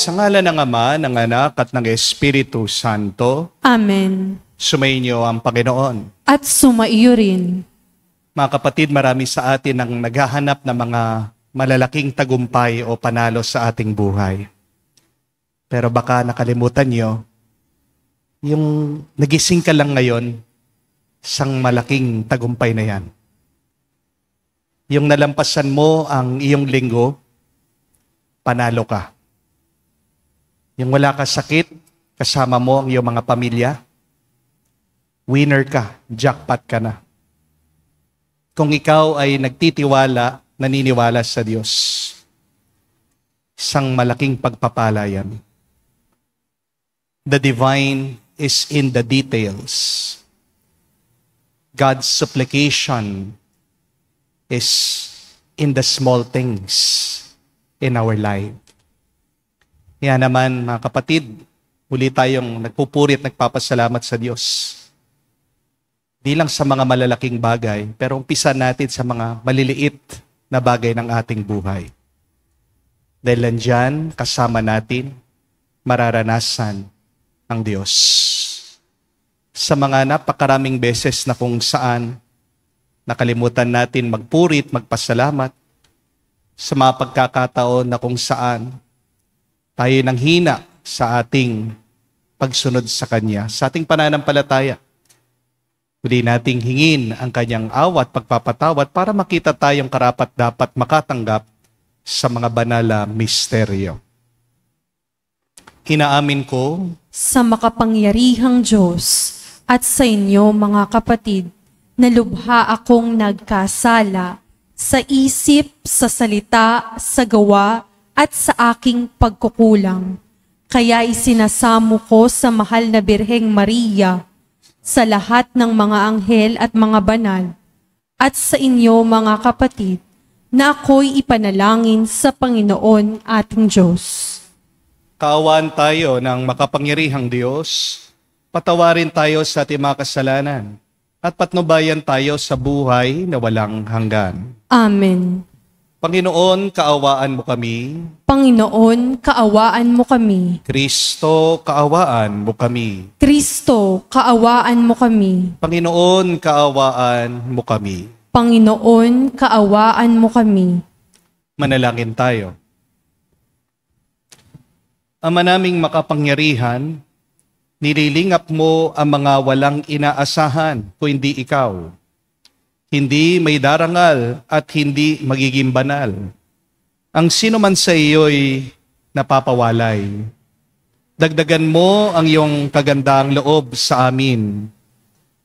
Sa ngalan ng Ama, ng Anak, at ng Espiritu Santo. Amen. Sumainyo ang Panginoon. At sumaiyo rin. Mga kapatid, marami sa atin ang naghahanap ng mga malalaking tagumpay o panalo sa ating buhay. Pero baka nakalimutan nyo, yung nagising ka lang ngayon, isang malaking tagumpay na yan. Yung nalampasan mo ang iyong linggo, panalo ka. Yung wala ka sakit, kasama mo ang iyong mga pamilya, winner ka, jackpot ka na. Kung ikaw ay nagtitiwala, naniniwala sa Diyos, isang malaking pagpapala yan. The divine is in the details. God's supplication is in the small things in our life. Yan naman mga kapatid, muli tayong nagpupuri at nagpapasalamat sa Diyos. Di lang sa mga malalaking bagay, pero umpisa natin sa mga maliliit na bagay ng ating buhay. Dahil nandyan, kasama natin, mararanasan ang Diyos. Sa mga napakaraming beses na kung saan nakalimutan natin magpuri at magpasalamat, sa mga pagkakataon na kung saan tayo nang hina sa ating pagsunod sa Kanya, sa ating pananampalataya. Muli nating hingin ang Kanyang awa at pagpapatawad para makita tayong karapat-dapat makatanggap sa mga banal na misteryo. Inaamin ko Sa makapangyarihang Diyos at sa inyo mga kapatid, na lubha akong nagkasala sa isip, sa salita, sa gawa, at sa aking pagkukulang. Kaya isinasamo ko sa mahal na Birheng Maria, sa lahat ng mga anghel at mga banal, at sa inyo mga kapatid, na ako'y ipanalangin sa Panginoon ating Diyos. kaawaan tayo ng makapangyarihang Diyos, patawarin tayo sa ating mga kasalanan, at patnubayan tayo sa buhay na walang hanggan. Amen. Panginoon, kaawaan mo kami. Panginoon, kaawaan mo kami. Kristo, kaawaan mo kami. Kristo, kaawaan mo kami. Panginoon, kaawaan mo kami. Panginoon, kaawaan mo kami. Manalangin tayo. Ama naming makapangyarihan, nililingap mo ang mga walang inaasahan kung hindi ikaw. Hindi may darangal at hindi magiging banal. Ang sino man sa iyo'y napapawalay. Dagdagan mo ang iyong kagandang loob sa amin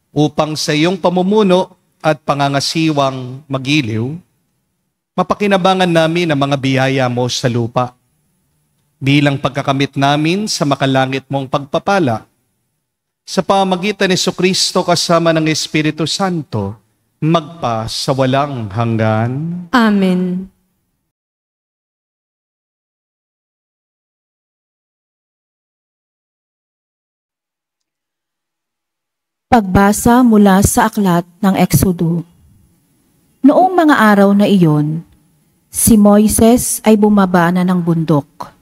upang sa iyong pamumuno at pangangasiwang magiliw, mapakinabangan namin ang mga biyaya mo sa lupa bilang pagkakamit namin sa makalangit mong pagpapala sa pamagitan ni Jesucristo kasama ng Espiritu Santo, magpa sa walang hanggan. Amen. Pagbasa mula sa aklat ng Exodo. Noong mga araw na iyon, si Moises ay bumaba na ng bundok.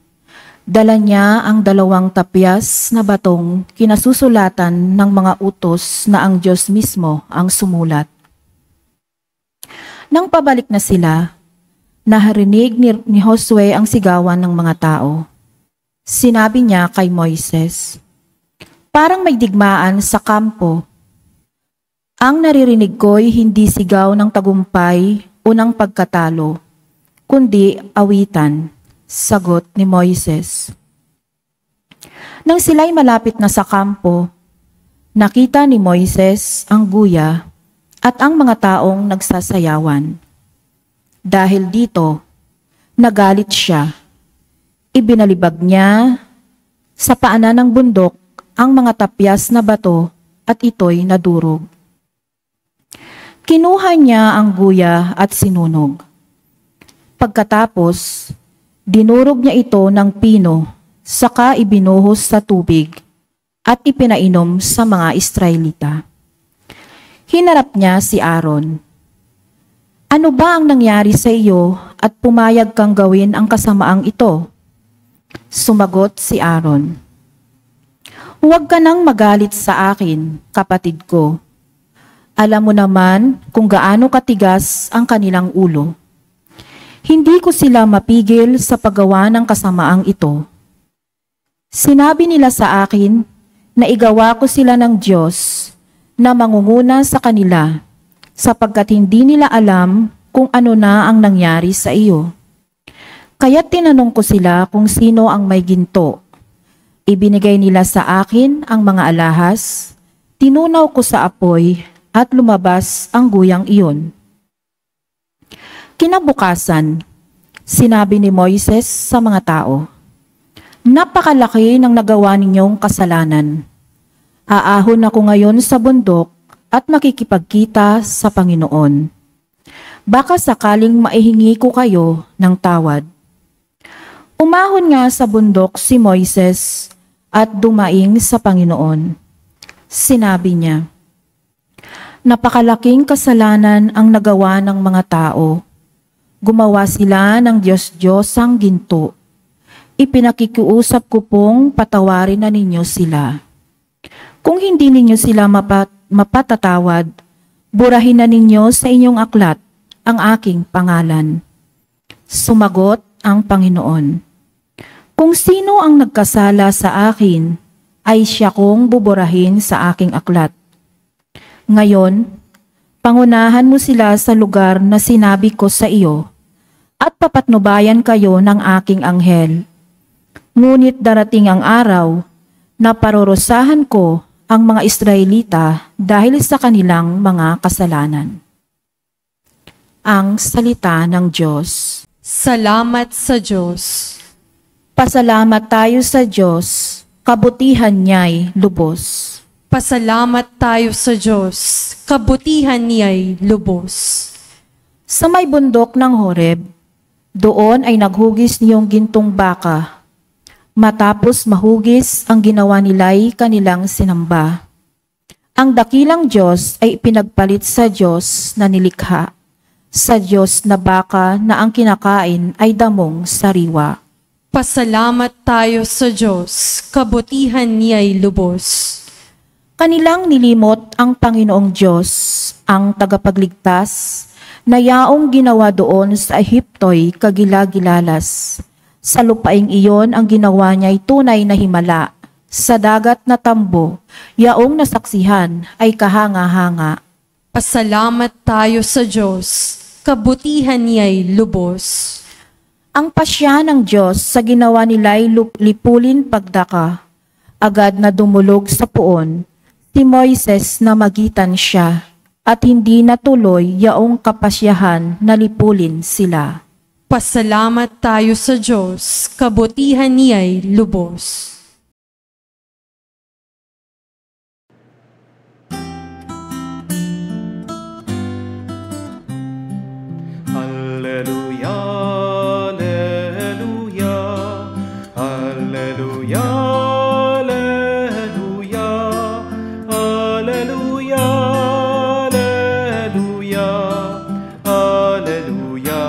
Dala niya ang 2 tapyas na batong kinasusulatan ng mga utos na ang Diyos mismo ang sumulat. Nang pabalik na sila, naharinig ni Josue ang sigawan ng mga tao. Sinabi niya kay Moises, "Parang may digmaan sa kampo. Ang naririnig ko'y hindi sigaw ng tagumpay o ng pagkatalo, kundi awitan," sagot ni Moises. Nang sila'y malapit na sa kampo, nakita ni Moises ang guya at ang mga taong nagsasayawan. Dahil dito, nagalit siya. Ibinalibag niya sa paanan ng bundok ang mga tapyas na bato at ito'y nadurog. Kinuha niya ang guya at sinunog. Pagkatapos, dinurog niya ito ng pino, saka ibinuhos sa tubig at ipinainom sa mga Israelita. Hinarap niya si Aaron. "Ano ba ang nangyari sa iyo at pumayag kang gawin ang kasamaang ito?" Sumagot si Aaron, "Huwag ka nang magalit sa akin, kapatid ko. Alam mo naman kung gaano katigas ang kanilang ulo. Hindi ko sila mapigil sa paggawa ng kasamaang ito. Sinabi nila sa akin na igawa ko sila ng Diyos na mangunguna sa kanila, sapagkat hindi nila alam kung ano na ang nangyari sa iyo. Kaya tinanong ko sila kung sino ang may ginto. Ibinigay nila sa akin ang mga alahas, tinunaw ko sa apoy at lumabas ang guyang iyon." Kinabukasan, sinabi ni Moises sa mga tao, "Napakalaki ng nagawa ninyong kasalanan. Aahon ako ngayon sa bundok at makikipagkita sa Panginoon. Baka sakaling maihingi ko kayo ng tawad." Umahon nga sa bundok si Moises at dumaing sa Panginoon. Sinabi niya, "Napakalaking kasalanan ang nagawa ng mga tao. Gumawa sila ng Diyos-Diyosang ginto. Ipinakikiusap ko pong patawarin na ninyo sila. Kung hindi ninyo sila mapatatawad, burahin na ninyo sa inyong aklat ang aking pangalan." Sumagot ang Panginoon, "Kung sino ang nagkasala sa akin, ay siya kong buburahin sa aking aklat. Ngayon, pangunahan mo sila sa lugar na sinabi ko sa iyo, at papatnubayan kayo ng aking anghel. Ngunit darating ang araw na parurusahan ko ang mga Israelita dahil sa kanilang mga kasalanan." Ang salita ng Diyos. Salamat sa Diyos. Pasalamat tayo sa Diyos, kabutihan niya'y lubos. Pasalamat tayo sa Diyos, kabutihan niya'y lubos. Sa may bundok ng Horeb, doon ay naghugis niyong gintong baka. Matapos mahugis, ang ginawa nila'y kanilang sinamba. Ang dakilang Diyos ay ipinagpalit sa Diyos na nilikha, sa Diyos na baka na ang kinakain ay damong sariwa. Pasalamat tayo sa Diyos, kabutihan niya'y lubos. Kanilang nilimot ang Panginoong Diyos, ang tagapagligtas, na yaong ginawa doon sa Ehipto'y kagilagilalas. Sa lupaing iyon ang ginawa niya'y tunay na himala. Sa dagat na tambo, yaong nasaksihan ay kahanga-hanga. Pasalamat tayo sa Diyos, kabutihan niya'y lubos. Ang pasya ng Diyos sa ginawa nila'y lipulin pagdaka. Agad na dumulog sa puon si Moises na magitan siya, at hindi natuloy yaong kapasyahan na lipulin sila. Pasalamat tayo sa Diyos, kabutihan niya'y lubos. Alleluia, alleluia, alleluia, alleluia, alleluia, alleluia, alleluia,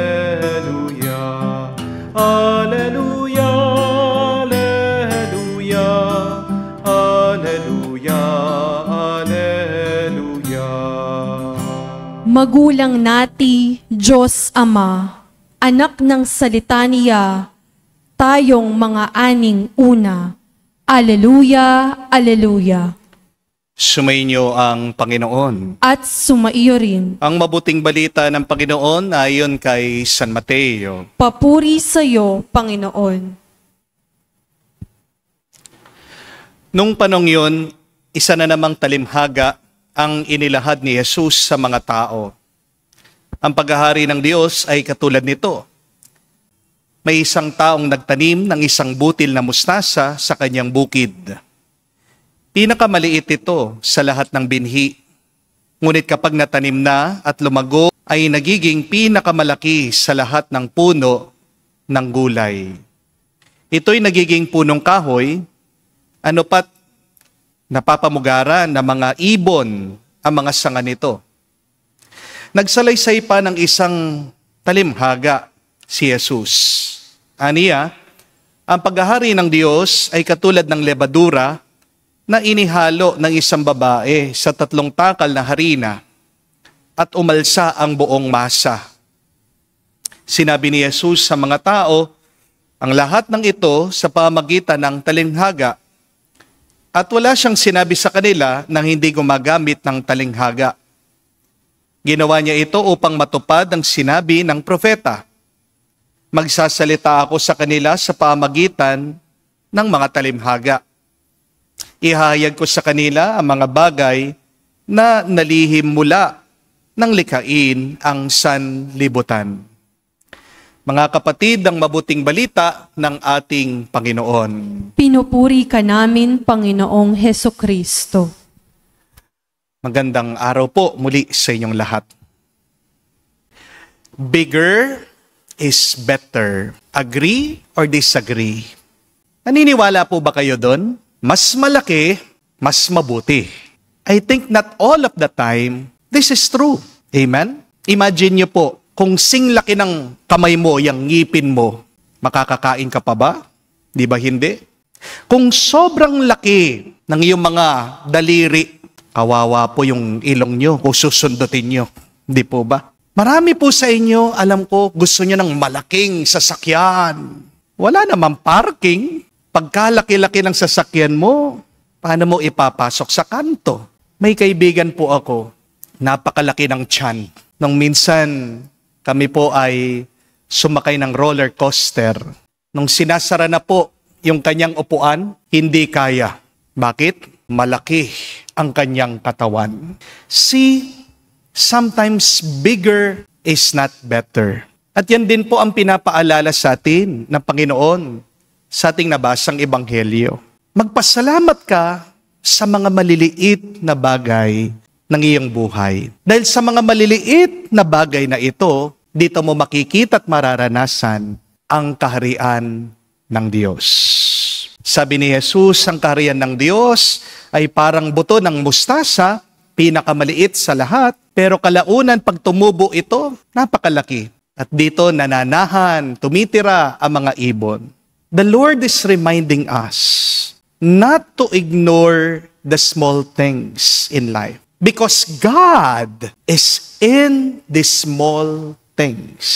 alleluia, alleluia, alleluia, alleluia, alleluia. Magulang nati, Diyos Ama, anak ng salita niya, tayong mga aning una. Alleluia, alleluia. Sumainyo ang Panginoon. At sumaiyo rin. Ang mabuting balita ng Panginoon ayon kay San Mateo. Papuri sa iyo, Panginoon. Nung panong yun, isa na namang talimhaga ang inilahad ni Jesus sa mga tao. Ang paghahari ng Diyos ay katulad nito. May isang taong nagtanim ng isang butil na mustasa sa kanyang bukid. Pinakamaliit ito sa lahat ng binhi. Ngunit kapag natanim na at lumago, ay nagiging pinakamalaki sa lahat ng puno ng gulay. Ito'y nagiging punong kahoy, ano pat napapamugaran ng mga ibon ang mga sanga nito. Nagsalaysay pa ng isang talimhaga si Jesus. Aniya, Ang paghahari ng Diyos ay katulad ng lebadura na inihalo ng isang babae sa 3 takal na harina at umalsa ang buong masa. Sinabi ni Jesus sa mga tao, ang lahat ng ito sa pamagitan ng talinghaga, at wala siyang sinabi sa kanila nang hindi gumagamit ng talinghaga. Ginawa niya ito upang matupad ang sinabi ng propeta. Magsasalita ako sa kanila sa pamagitan ng mga talimhaga. Ihahayag ko sa kanila ang mga bagay na nalihim mula ng likhain ang sanlibutan. Mga kapatid, ang mabuting balita ng ating Panginoon. Pinupuri ka namin, Panginoong Hesukristo. Magandang araw po muli sa inyong lahat. Bigger is better. Agree or disagree? Naniniwala po ba kayo doon? Mas malaki, mas mabuti. I think not all of the time, this is true. Amen? Imagine nyo po, kung singlaki ng kamay mo, yung ngipin mo, makakakain ka pa ba? Di ba hindi? Kung sobrang laki ng iyong mga daliri, kawawa po yung ilong nyo kung susundutin nyo. Di po ba? Marami po sa inyo, alam ko, gusto nyo ng malaking sasakyan. Wala namang parking. Pagkalaki-laki ng sasakyan mo, paano mo ipapasok sa kanto? May kaibigan po ako, napakalaki ng tiyan. Nung minsan, kami po ay sumakay ng roller coaster. Nung sinasara na po yung kanyang upuan, hindi kaya. Bakit? Malaki ang kanyang katawan. See, sometimes bigger is not better. At yan din po ang pinapaalala sa atin ng Panginoon sa ating nabasang ebanghelyo. Magpasalamat ka sa mga maliliit na bagay ng iyong buhay. Dahil sa mga maliliit na bagay na ito, dito mo makikita at mararanasan ang kaharian ng Diyos. Sabi ni Jesus, ang kaharian ng Diyos ay parang buto ng mustasa, pinakamaliit sa lahat, pero kalaunan pag tumubo ito, napakalaki. At dito nananahan, tumitira ang mga ibon. The Lord is reminding us not to ignore the small things in life. Because God is in the small things.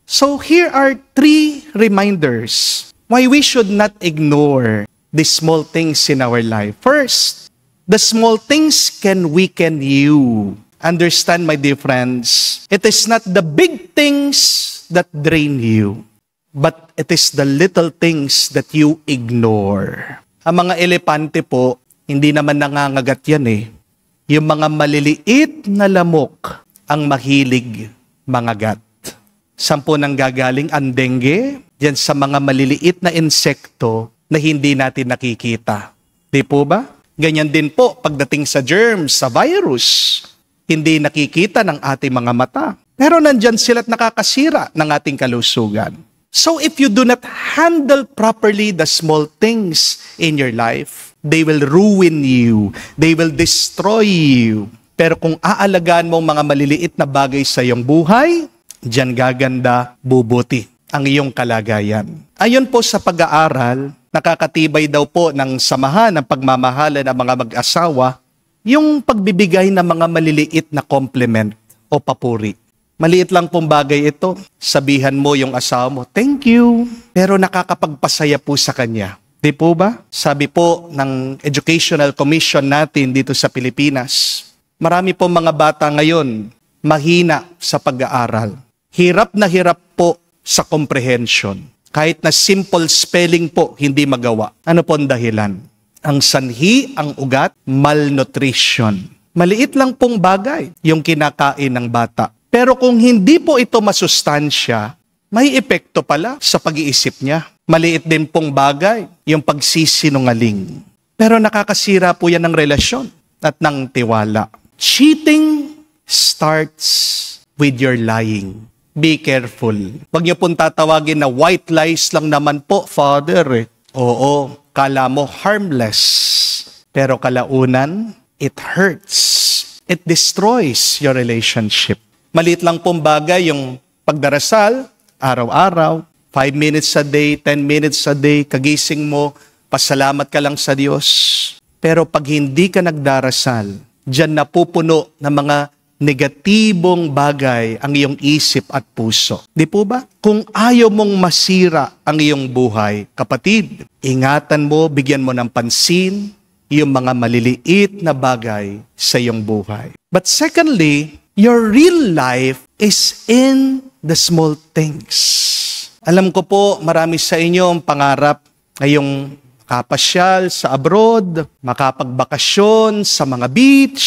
So here are 3 reminders why we should not ignore the small things in our life. First, the small things can weaken you. Understand, my dear friends, it is not the big things that drain you, but it is the little things that you ignore. Ang mga elepante po, hindi naman nangangagat yan eh. Yung mga maliliit na lamok ang mahilig mangagat. Saan po nang gagaling ang dengue? Diyan sa mga maliliit na insekto na hindi natin nakikita. Di po ba? Ganyan din po pagdating sa germs, sa virus. Hindi nakikita ng ating mga mata. Pero nandyan sila't nakakasira ng ating kalusugan. So if you do not handle properly the small things in your life, they will ruin you. They will destroy you. Pero kung aalagaan mo mga maliliit na bagay sa iyong buhay, diyan gaganda, bubuti ang iyong kalagayan. Ayon po sa pag-aaral, nakakatibay daw po ng samahan ng pagmamahalan ng mga mag-asawa, yung pagbibigay ng mga maliliit na compliment o papuri. Maliit lang pong bagay ito. Sabihan mo yung asawa mo, thank you. Pero nakakapagpasaya po sa kanya. Di po ba? Sabi po ng Educational Commission natin dito sa Pilipinas, marami po mga bata ngayon mahina sa pag-aaral. Hirap na hirap po sa comprehension. Kahit na simple spelling po, hindi magawa. Ano po ang dahilan? Ang sanhi, ang ugat, malnutrition. Maliit lang pong bagay yung kinakain ng bata. Pero kung hindi po ito masustansya, may epekto pala sa pag-iisip niya. Maliit din pong bagay, yung pagsisinungaling. Pero nakakasira po yan ng relasyon at ng tiwala. Cheating starts with your lying. Be careful. Huwag niyo pong tatawagin na white lies lang naman po, Father. Oo, kala mo harmless. Pero kalaunan, it hurts. It destroys your relationship. Maliit lang pong bagay yung pagdarasal, araw-araw, 5 minutes a day, 10 minutes a day, kagising mo, pasalamat ka lang sa Diyos. Pero pag hindi ka nagdarasal, diyan napupuno ng mga negatibong bagay ang iyong isip at puso. Di po ba? Kung ayaw mong masira ang iyong buhay, kapatid, ingatan mo, bigyan mo ng pansin yung mga maliliit na bagay sa iyong buhay. But secondly, your real life is in the small things. Alam ko po, marami sa inyo ang pangarap ngayong makapasyal sa abroad, makapagbakasyon sa mga beach,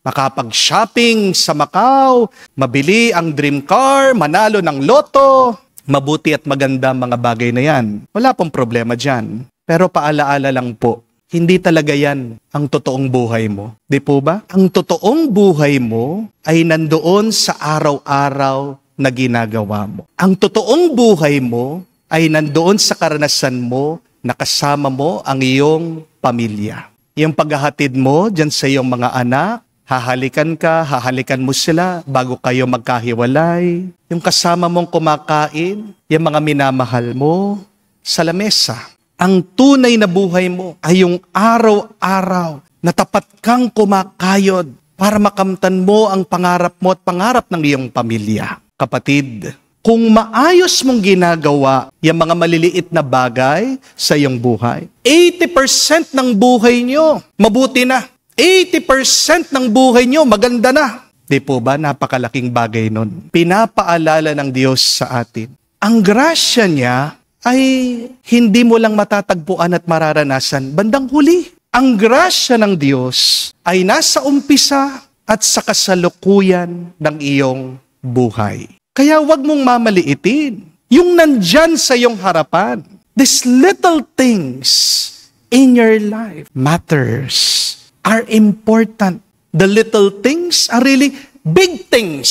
makapag-shopping sa Macau, mabili ang dream car, manalo ng loto, mabuti at maganda mga bagay na yan. Wala pong problema dyan. Pero paalaala lang po, hindi talaga yan ang totoong buhay mo. Di po ba? Ang totoong buhay mo ay nandoon sa araw-araw na ginagawa mo. Ang totoong buhay mo ay nandoon sa karanasan mo na kasama mo ang iyong pamilya. Yung paghahatid mo dyan sa iyong mga anak, hahalikan mo sila bago kayo magkahiwalay. Yung kasama mong kumakain, yung mga minamahal mo sa lamesa. Ang tunay na buhay mo ay yung araw-araw na tapat kang kumakayod para makamtan mo ang pangarap mo at pangarap ng iyong pamilya. Kapatid, kung maayos mong ginagawa yung mga maliliit na bagay sa iyong buhay, 80% ng buhay nyo, mabuti na. 80% ng buhay nyo, maganda na. Di po ba? Napakalaking bagay nun. Pinapaalala ng Diyos sa atin. Ang grasya niya ay hindi mo lang matatagpuan at mararanasan bandang huli. Ang grasya ng Diyos ay nasa umpisa at sa kasalukuyan ng iyong buhay. Kaya wag mong mamaliitin yung nandyan sa iyong harapan. These little things in your life matters. Are important. The little things are really big things.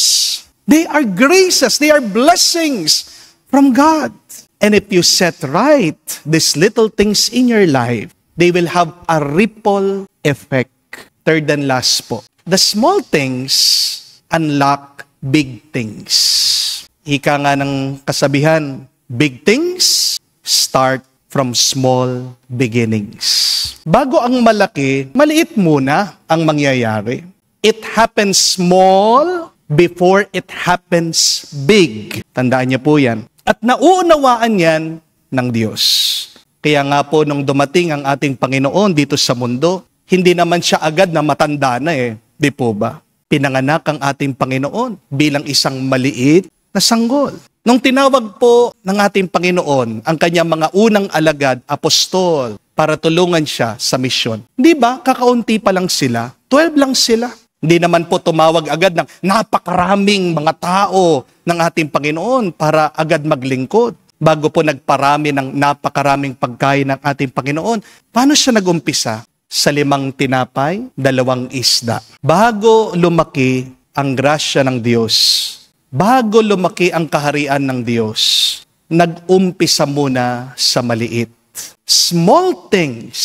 They are graces. They are blessings from God. And if you set right these little things in your life, they will have a ripple effect. Third and last po. The small things unlock big things. Ika nga ng kasabihan, big things start from small beginnings. Bago ang malaki, maliit muna ang mangyayari. It happens small before it happens big. Tandaan niyo po yan. At nauunawaan yan ng Diyos. Kaya nga po nung dumating ang ating Panginoon dito sa mundo, hindi naman siya agad na matanda na Di po ba? Pinanganak ang ating Panginoon bilang isang maliit na sanggol. Nung tinawag po ng ating Panginoon ang kanyang mga unang alagad, apostol, para tulungan siya sa misyon. Di ba? Kakaunti pa lang sila. 12 lang sila. Hindi naman po tumawag agad ng napakaraming mga tao ng ating Panginoon para agad maglingkod. Bago po nagparami ng napakaraming pagkain ng ating Panginoon, paano siya nagumpisa? Sa 5 tinapay, 2 isda. Bago lumaki ang grasya ng Diyos, bago lumaki ang kaharian ng Diyos, nag-umpisa muna sa maliit. Small things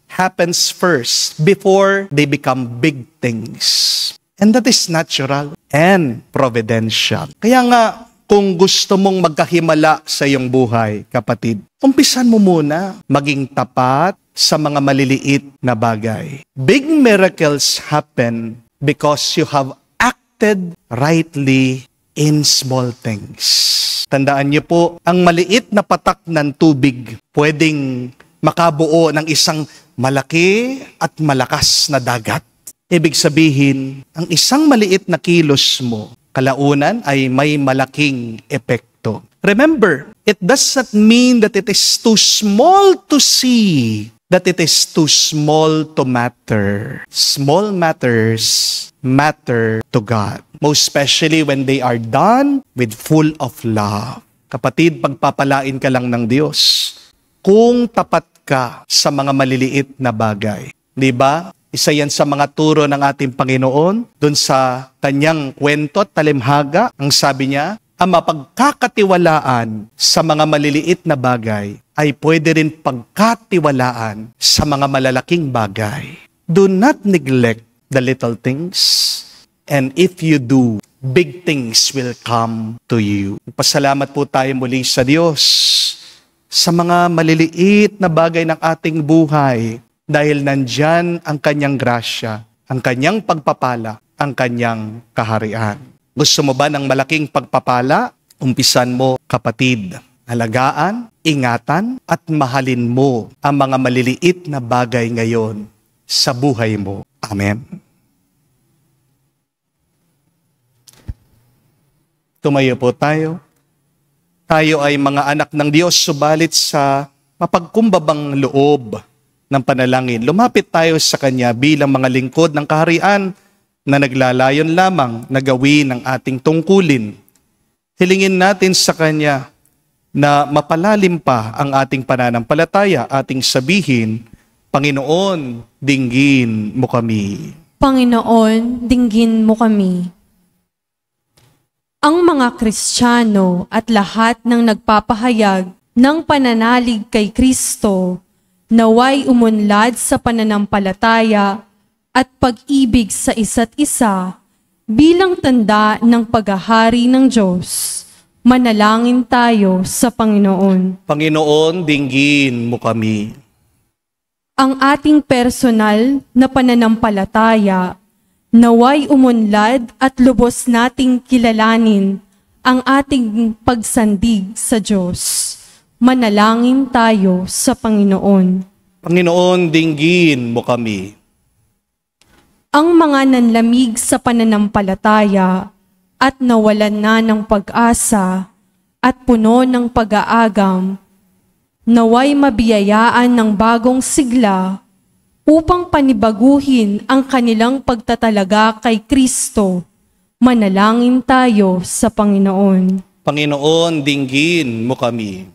happens first before they become big things. And that is natural and providential. Kaya nga, kung gusto mong magkahimala sa iyong buhay, kapatid, umpisan mo muna maging tapat sa mga maliliit na bagay. Big miracles happen because you have acted rightly in small things. Tandaan niyo po, ang maliit na patak ng tubig pwedeng makabuo ng isang malaki at malakas na dagat. Ibig sabihin, ang isang maliit na kilos mo, kalaunan ay may malaking epekto. Remember, it does not mean that it is too small to see, that it is too small to matter. Small matters matter to God. Most especially when they are done with full of love. Kapatid, pagpapalain ka lang ng Diyos kung tapat ka sa mga maliliit na bagay. Di ba? Isa yan sa mga turo ng ating Panginoon dun sa kanyang kwento at talimhaga. Ang sabi niya, ang mapagkakatiwalaan sa mga maliliit na bagay ay pwede rin pagkatiwalaan sa mga malalaking bagay. Do not neglect the little things. And if you do, big things will come to you. Pasalamat po tayo muli sa Diyos sa mga maliliit na bagay ng ating buhay dahil nandyan ang kanyang grasya, ang kanyang pagpapala, ang kanyang kaharian. Gusto mo ba ng malaking pagpapala? Umpisan mo, kapatid. Alagaan, ingatan, at mahalin mo ang mga maliliit na bagay ngayon sa buhay mo. Amen. Tumayo po tayo. Tayo ay mga anak ng Diyos, subalit sa mapagkumbabang loob ng panalangin. Lumapit tayo sa Kanya bilang mga lingkod ng kaharian na naglalayon lamang na gawin ang ating tungkulin. Hilingin natin sa Kanya na mapalalim pa ang ating pananampalataya, ating sabihin, Panginoon, dinggin mo kami. Panginoon, dinggin mo kami. Ang mga Kristiyano at lahat ng nagpapahayag ng pananalig kay Kristo naway umunlad sa pananampalataya at pag-ibig sa isa't isa bilang tanda ng paghahari ng Diyos. Manalangin tayo sa Panginoon. Panginoon, dinggin mo kami. Ang ating personal na pananampalataya naway umunlad at lubos nating kilalanin ang ating pagsandig sa Diyos. Manalangin tayo sa Panginoon. Panginoon, dinggin mo kami. Ang mga nanlamig sa pananampalataya at nawalan na ng pag-asa at puno ng pag-aagam, naway mabiyayaan ng bagong sigla upang panibaguhin ang kanilang pagtatalaga kay Kristo. Manalangin tayo sa Panginoon. Panginoon, dinggin mo kami.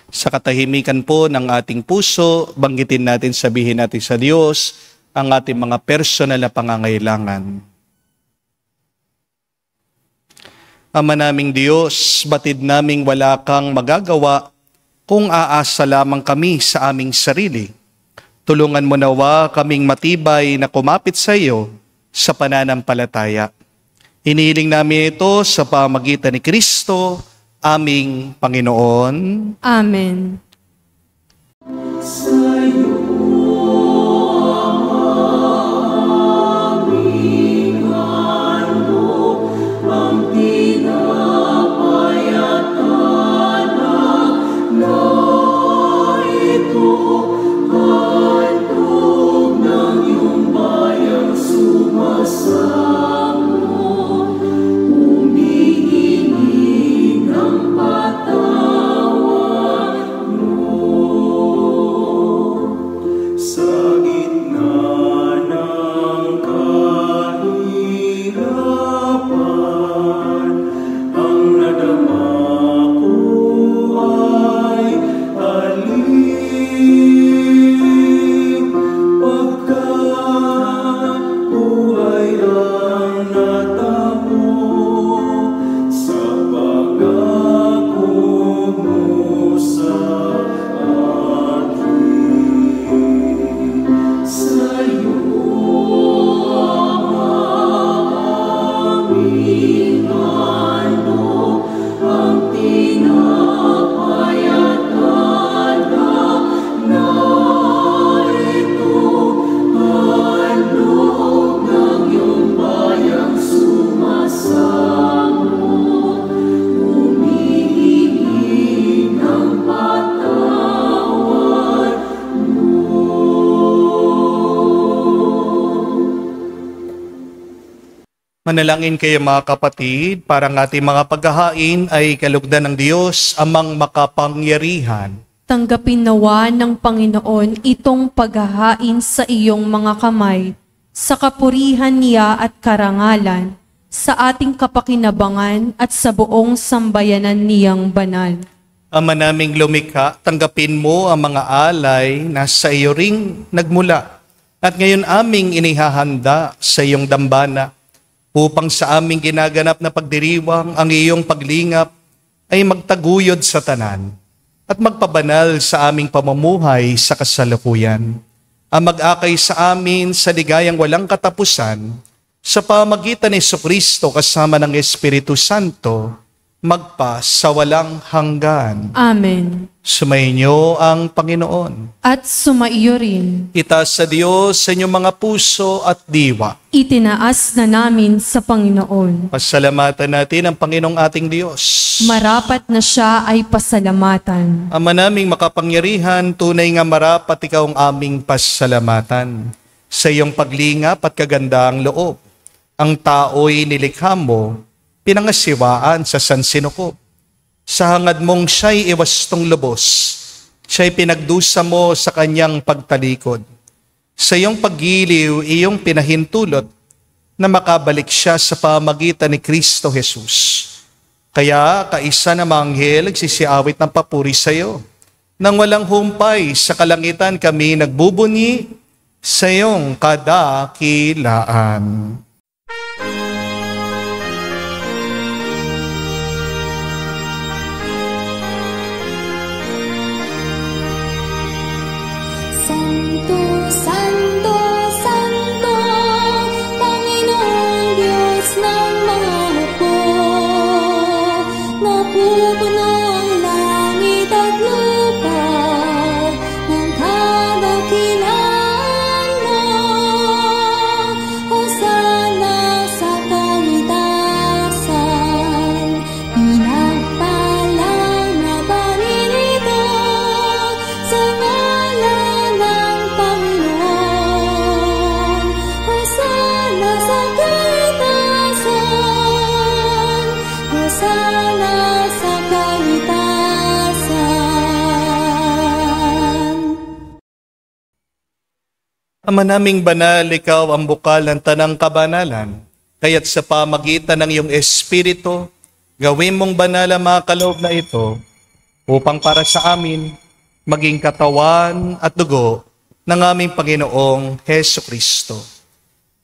Sa katahimikan po ng ating puso, banggitin natin, sabihin natin sa Diyos ang ating mga personal na pangangailangan. Ama naming Diyos, batid naming wala kang magagawa kung aasa lamang kami sa aming sarili. Tulungan mo nawa kaming matibay na kumapit sa iyo sa pananampalataya. Inihiling namin ito sa pamagitan ni Kristo, aming Panginoon. Amen. Manalangin kayo mga kapatid, para ng ating mga paghahain ay kalugdan ng Diyos, amang makapangyarihan. Tanggapin nawa ng Panginoon itong paghahain sa iyong mga kamay, sa kapurihan niya at karangalan, sa ating kapakinabangan at sa buong sambayanan niyang banal. Ama naming lumikha, tanggapin mo ang mga alay na sa iyo ring nagmula, at ngayon aming inihahanda sa iyong dambana, upang sa aming ginaganap na pagdiriwang ang iyong paglingap ay magtaguyod sa tanan at magpabanal sa aming pamumuhay sa kasalukuyan. Ang mag-akay sa amin sa ligayang walang katapusan sa pamagitan ni Jesucristo kasama ng Espiritu Santo, magpa sa walang hanggan. Amen. Sumainyo ang Panginoon. At sumaiyo rin. Itaas sa Diyos sa inyong mga puso at diwa. Itinaas na namin sa Panginoon. Pasalamatan natin ang Panginoong ating Diyos. Marapat na siya ay pasalamatan. Ama naming makapangyarihan, tunay nga marapat ikaw ang aming pasalamatan. Sa iyong paglingap at kagandaang loob, ang tao'y nilikha mo, pinangasiwaan sa sansinukob. Sa hangad mong siya'y iwastong lubos, siya'y pinagdusa mo sa kanyang pagtalikod. Sa iyong paggiliw, iyong pinahintulot na makabalik siya sa pamagitan ni Kristo Jesus. Kaya kaisa na manghel nagsisiawit ng papuri sa iyo. Nang walang humpay sa kalangitan kami nagbubunyi sa iyong kadakilaan. Santo, Santo, Santo, Panginoong Diyos ng mga hukbo. Napupuno ang langit at lupa ng kadakilaan mo. Hosana sa kaitasan, pinagpalang na paninito sa ngalan ng Panginoon. Hosana sa kaitasan, Hosana sa kaitasan. Ama naming banal, ikaw ang bukal ng tanang kabanalan. Kaya't sa pamagitan ng iyong Espiritu, gawin mong banal ang mga kaloob na ito upang para sa amin maging katawan at dugo ng aming Panginoong Hesu Kristo.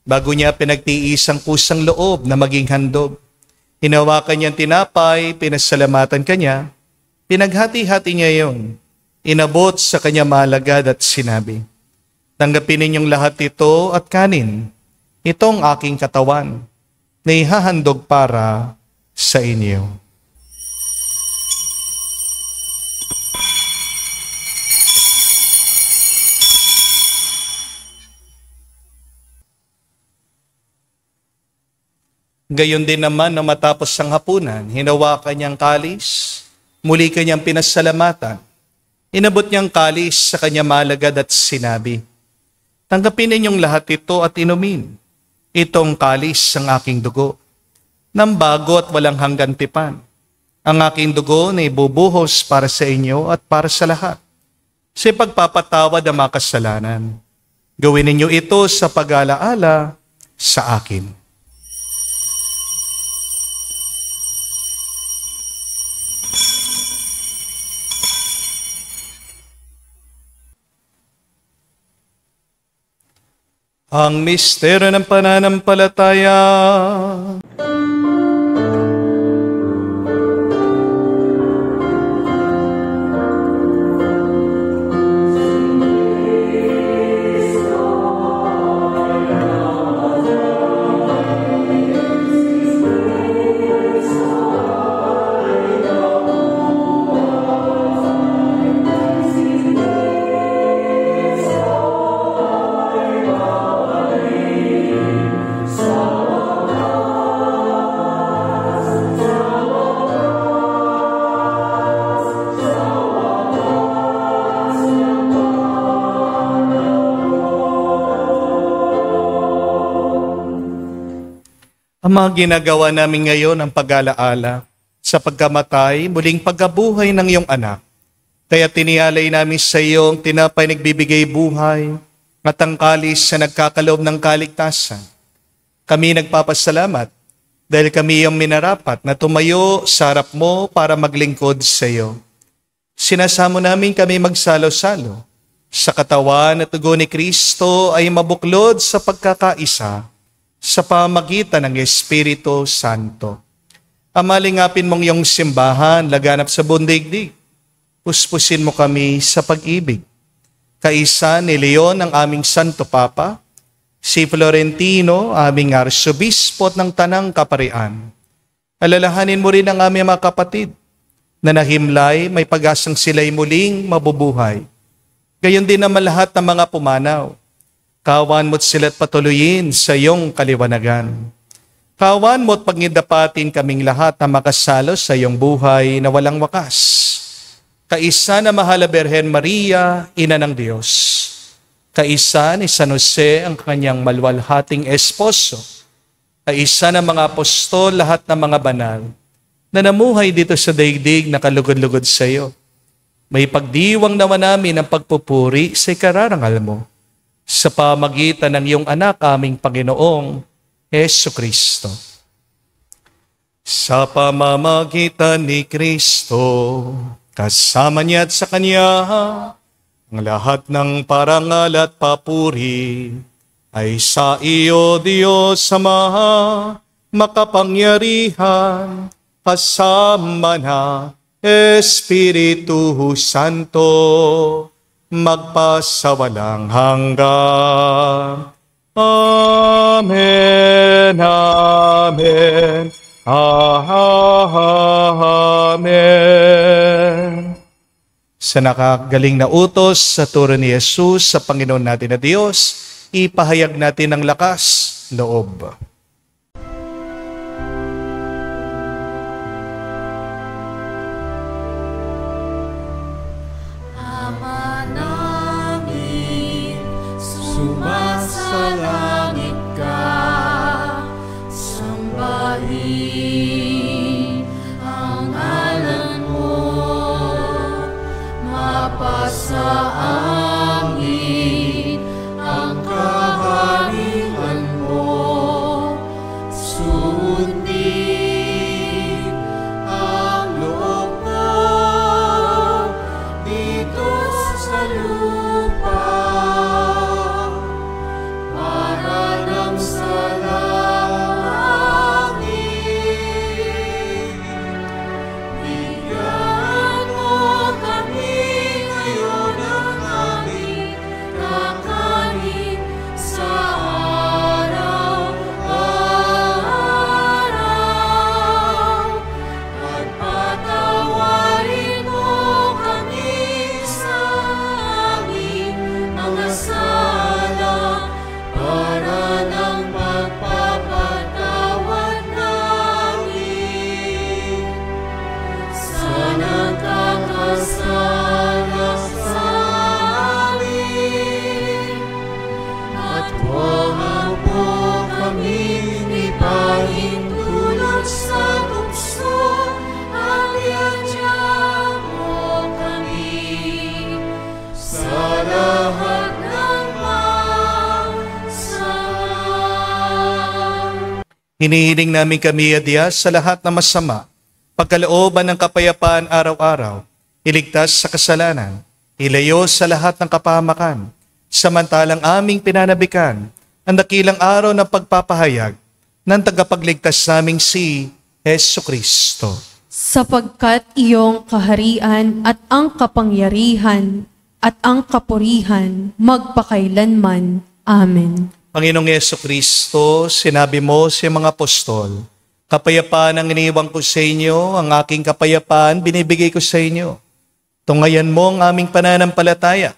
Bago niya pinagtiis ang kusang loob na maging handog, hinawakan niyang tinapay, pinasalamatan kanya, pinaghati-hati niya iyon, inabot sa kanya malagad at sinabi, tanggapin ninyong lahat ito at kanin. Itong aking katawan na ihahandog para sa inyo. Gayon din naman na matapos ang hapunan, hinawakan niyang kalis, muli kanyang pinasalamatan. Inabot niyang kalis sa kanya malagad at sinabi, tanggapin ninyong lahat ito at inumin. Itong kalis ang aking dugo, ng bago at walang hanggan tipan. Ang aking dugo na ibubuhos para sa inyo at para sa lahat, sa pagpapatawad ang mga kasalanan. Gawin ninyo ito sa pag-alaala sa akin. Ang misteryo ng pananampalataya. Ang mga ginagawa namin ngayon ang pag-alaala sa pagkamatay, muling pagkabuhay ng iyong anak. Kaya tinialay namin sa iyo ang tinapay nagbibigay buhay at ang kalis na nagkakaloob ng kaligtasan. Kami nagpapasalamat dahil kami iyong minarapat na tumayo sa harap mo para maglingkod sa iyo. Sinasamo namin kami magsalo-salo sa katawan at dugo ni Kristo ay mabuklod sa pagkakaisa sa pamagitan ng Espiritu Santo. Amalingapin mong iyong simbahan, laganap sa buong daigdig. Puspusin mo kami sa pag-ibig. Kaisa ni Leon ang aming Santo Papa, si Florentino, aming arsobispo ng Tanang Kaparian. Alalahanin mo rin ang aming mga kapatid na nahimlay, may pag-asang sila'y muling mabubuhay. Gayon din naman lahat ng mga pumanaw. Kawan mo't sila't patuloyin sa iyong kaliwanagan. Kawan mo't pagindapatin kaming lahat na makasalo sa iyong buhay na walang wakas. Kaisa na mahal na Birhen Maria, Ina ng Diyos. Kaisa ni San Jose, ang kanyang malwalhating esposo. Kaisa ng mga apostol, lahat ng mga banal na namuhay dito sa daigdig na kalugod-lugod sa iyo. May pagdiwang naman namin ang pagpupuri sa ikararangal mo sa pamagitan ng iyong anak, aming Panginoong Jesucristo. Sa pamamagitan ni Kristo, kasama niya at sa Kanya, ang lahat ng parangal at papuri ay sa iyo, Diyos Ama, makapangyarihan, kasama na Espiritu Santo, magpasawalang hanggan. Amen, amen, amen. Sa nakagaling na utos sa turo ni Jesus sa Panginoon natin na Diyos, ipahayag natin ang lakas loob. Sumasalangit ka, sambahin ang ngalan mo, mapasaangin ang kaharian mo, sundin ang loob mo dito sa lupa. Hinihiling namin kami, Diyos, sa lahat na masama, pagkalooban ng kapayapaan araw-araw, iligtas sa kasalanan, ilayo sa lahat ng kapahamakan, samantalang aming pinanabikan ang dakilang araw ng pagpapahayag ng tagapagligtas naming si Jesucristo. Sapagkat iyong kaharian at ang kapangyarihan at ang kapurihan magpakailanman. Amen. Panginoong Jesucristo, sinabi mo sa mga apostol, kapayapaan ang iniwan ko sa inyo, ang aking kapayapaan binibigay ko sa inyo. Tungayan mo ang aming pananampalataya,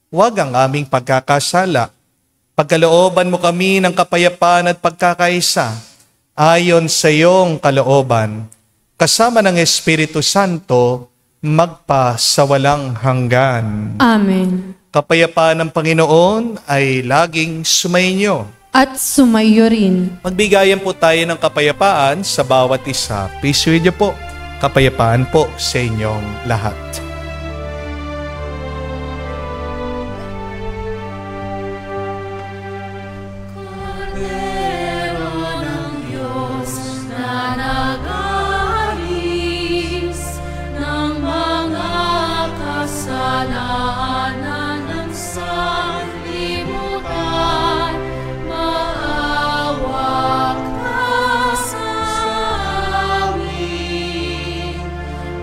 huwag ang aming pagkakasala. Pagkalooban mo kami ng kapayapaan at pagkakaisa, ayon sa iyong kalooban, kasama ng Espiritu Santo, magpa sa walang hanggan. Amen. Kapayapaan ng Panginoon ay laging sumainyo. At sumayo rin. Magbigayan po tayo ng kapayapaan sa bawat isa. Peace with you po. Kapayapaan po sa inyong lahat.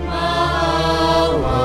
Maawa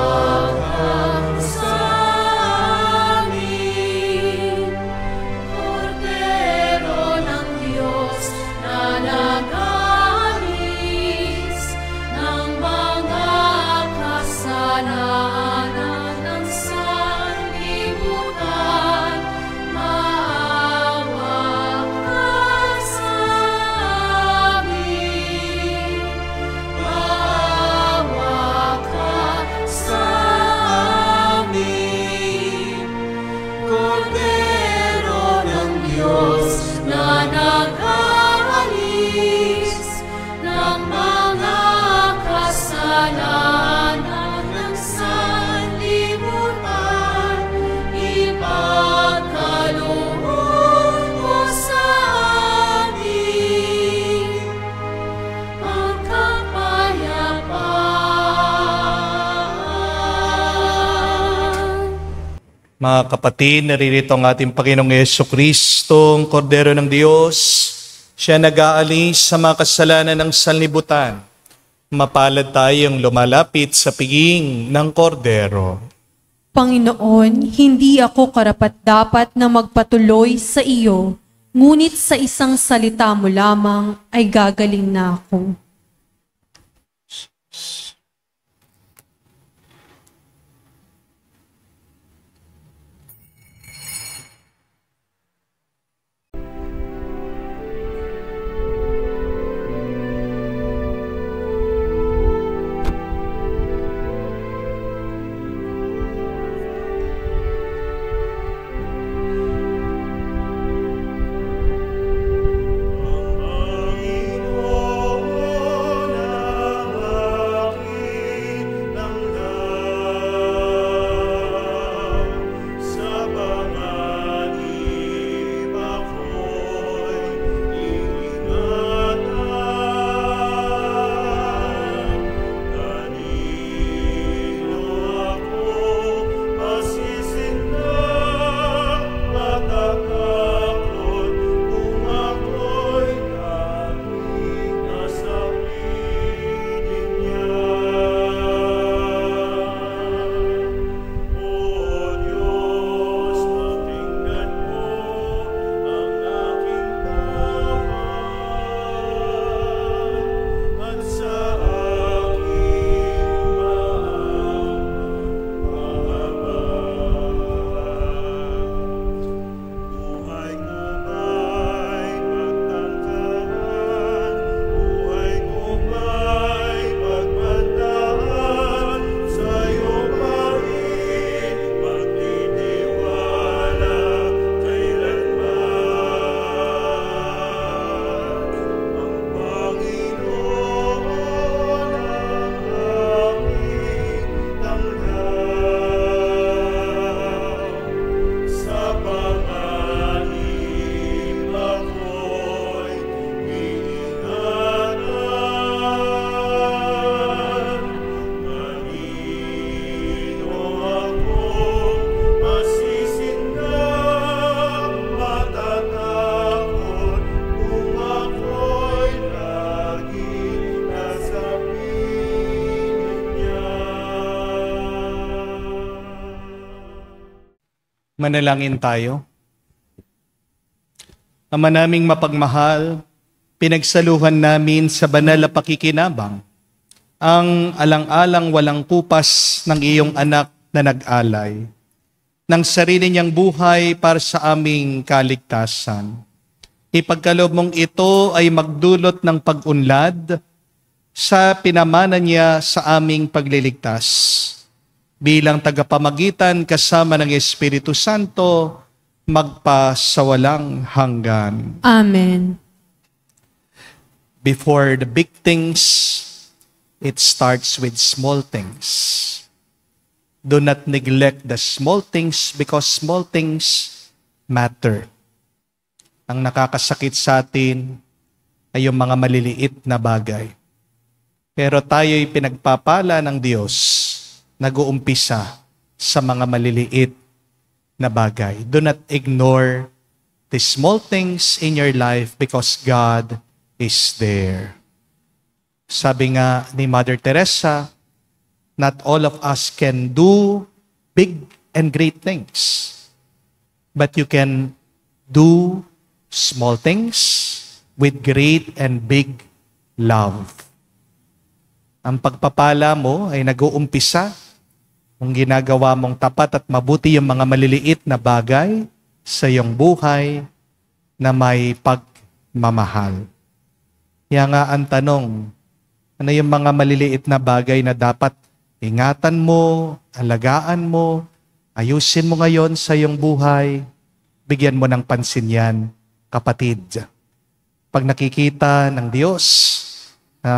Mga kapatid, naririto ang ating Panginoong Jesucristo, ang Kordero ng Diyos. Siya nag-aalis sa mga kasalanan ng sanlibutan. Mapalad tayong lumalapit sa piging ng Kordero. Panginoon, hindi ako karapat-dapat na magpatuloy sa iyo, ngunit sa isang salita mo lamang ay gagaling na ako. Manalangin tayo. Ama naming mapagmahal, pinagsaluhan namin sa banal na pakikinabang ang alang-alang walang kupas ng iyong anak na nag-alay ng sarili niyang buhay para sa aming kaligtasan. Ipagkaloob mong ito ay magdulot ng pag-unlad sa pinamana niya sa aming pagliligtas. Bilang tagapamagitan kasama ng Espiritu Santo, magpasawalang hanggan. Amen. Before the big things, it starts with small things. Do not neglect the small things because small things matter. Ang nakakasakit sa atin ay yung mga maliliit na bagay. Pero tayo'y pinagpapala ng Diyos, nag-uumpisa sa mga maliliit na bagay. Do not ignore the small things in your life because God is there. Sabi nga ni Mother Teresa, not all of us can do big and great things, but you can do small things with great and big love. Ang pagpapala mo ay nag-uumpisa kung ginagawa mong tapat at mabuti yung mga maliliit na bagay sa iyong buhay na may pagmamahal. Kaya nga ang tanong, ano yung mga maliliit na bagay na dapat ingatan mo, alagaan mo, ayusin mo ngayon sa iyong buhay, bigyan mo ng pansin yan, kapatid. Pag nakikita ng Diyos na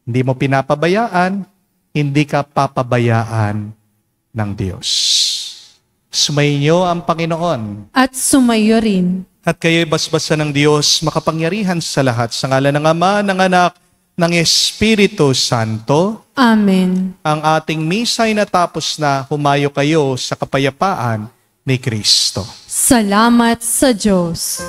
hindi mo pinapabayaan, hindi ka papabayaan ng Diyos. Sumainyo ang Panginoon. At sumayo rin. At kayo'y basbasan ng Diyos, makapangyarihan sa lahat, sa ngalan ng Ama, ng Anak, ng Espiritu Santo. Amen. Ang ating misa ay natapos na. Humayo kayo sa kapayapaan ni Kristo. Salamat sa Diyos.